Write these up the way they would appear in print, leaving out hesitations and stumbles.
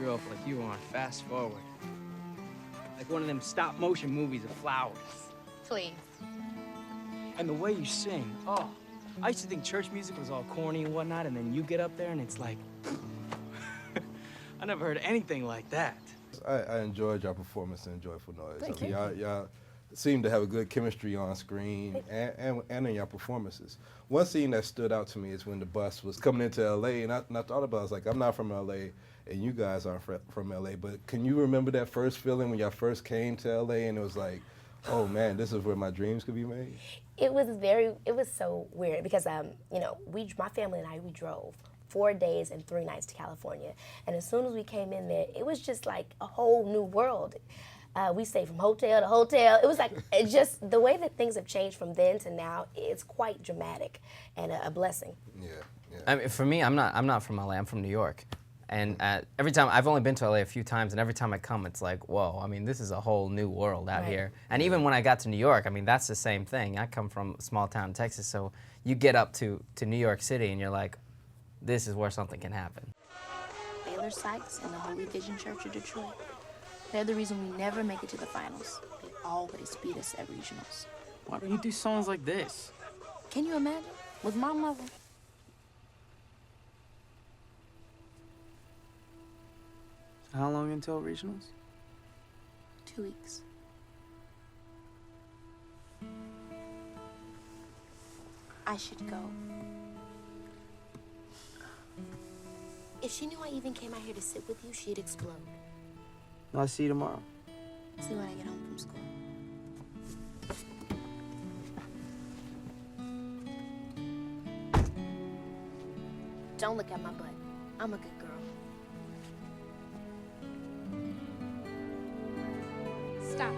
grew up like you were on fast forward. Like one of them stop motion movies of flowers. Please. And the way you sing, oh. I used to think church music was all corny and whatnot, and then you get up there and it's like, I never heard anything like that. I enjoyed your performance in Joyful Noise. Thank I mean, y'all seem to have a good chemistry on screen and in your performances. One scene that stood out to me is when the bus was coming into LA, and I thought about it, I was like, I'm not from LA, and you guys aren't from LA, but can you remember that first feeling when y'all first came to LA and it was like, oh man, this is where my dreams could be made? It was so weird because, you know, my family and I, we drove 4 days and 3 nights to California. And as soon as we came in there, it was just like a whole new world. We stayed from hotel to hotel. It was like, just the way that things have changed from then to now, it's quite dramatic and a blessing. Yeah, yeah. I mean, for me, I'm not from LA, I'm from New York. And every time, I've only been to LA a few times, and every time I come, it's like, whoa, I mean, this is a whole new world out here. And even when I got to New York, I mean, that's the same thing. I come from a small town in Texas, so you get up to New York City, and you're like, this is where something can happen. Baylor Sykes and the Holy Vision Church of Detroit. They're the reason we never make it to the finals. They always beat us at regionals. Why don't you do songs like this? Can you imagine? With my mother. How long until regionals? 2 weeks. I should go. If she knew I even came out here to sit with you, she'd explode. I'll see you tomorrow. See when I get home from school. Don't look at my butt. I'm a good girl. Stop.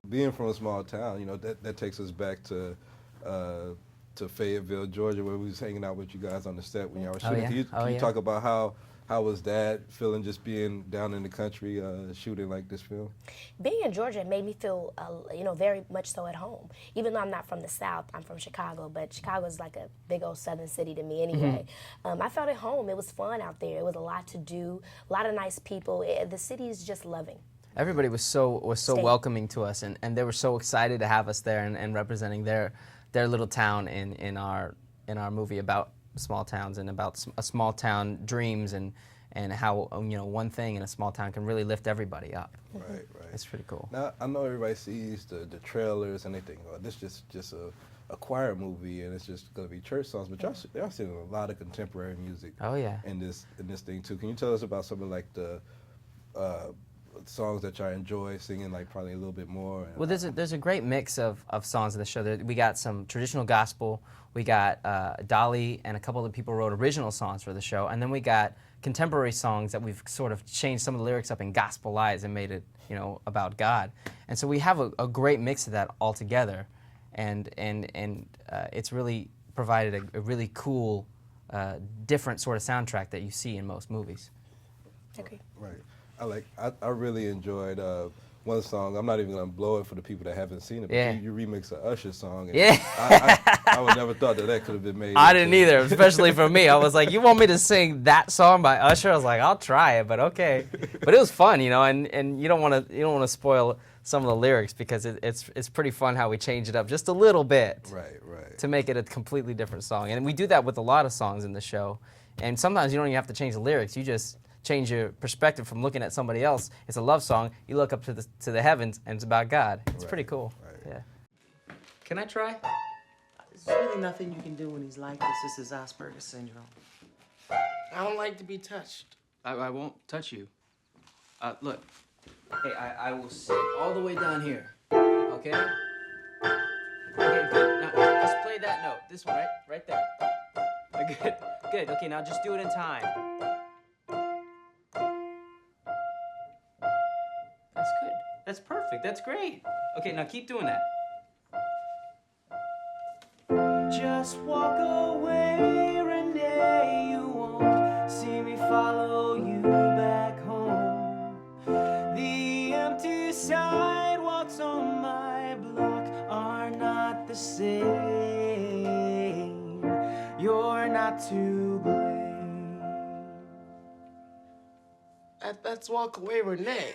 Being from a small town, you know, that takes us back to Fayetteville, Georgia, where we was hanging out with you guys on the set when y'all were shooting. Can you talk about how was that feeling, just being down in the country shooting like this film? Being in Georgia made me feel, you know, very much so at home. Even though I'm not from the South, I'm from Chicago, but Chicago is like a big old southern city to me anyway. I felt at home. It was fun out there. It was a lot to do, a lot of nice people. The city is just loving. Everybody was so welcoming to us, and they were so excited to have us there and representing their little town in our movie about small towns and about a small town dreams and how, you know, one thing in a small town can really lift everybody up. Right, right. It's pretty cool. Now I know everybody sees the trailers and they think, oh, this is just a choir movie and it's just going to be church songs, but y'all seeing a lot of contemporary music. Oh yeah. In this thing too. Can you tell us about some of like the songs that y'all enjoy singing, like probably a little bit more? Well, there's a great mix of songs in the show. We got some traditional gospel, we got Dolly and a couple of people wrote original songs for the show, and then we got contemporary songs that we've sort of changed some of the lyrics up in gospelized and made it, you know, about God. And so we have a great mix of that all together, and it's really provided a really cool, different sort of soundtrack that you see in most movies. Okay. Right. I really enjoyed one song. I'm not even gonna blow it for the people that haven't seen it, but you remix an Usher song. And I would never thought that could have been made. I didn't either, especially for me. I was like, you want me to sing that song by Usher? I was like, I'll try it, but okay. But it was fun, you know, and you don't want to spoil some of the lyrics because it's pretty fun how we change it up just a little bit. Right, right. To make it a completely different song, and we do that with a lot of songs in the show. And sometimes you don't even have to change the lyrics. You just change your perspective from looking at somebody else. It's a love song. You look up to the heavens, and it's about God. It's pretty cool. Right. Yeah. Can I try? There's really nothing you can do when he's like this. This is Asperger's syndrome. I don't like to be touched. I won't touch you. Look. Hey, I will sit all the way down here. Okay? Okay, good. Now, just play that note. This one, right? Right there. Good. Good. Okay, now just do it in time. That's good. That's perfect. That's great. Okay, now keep doing that. Just walk away, Renee. You won't see me follow you back home. The empty sidewalks on my block are not the same. Your not to blame. That's Walk Away, Renee.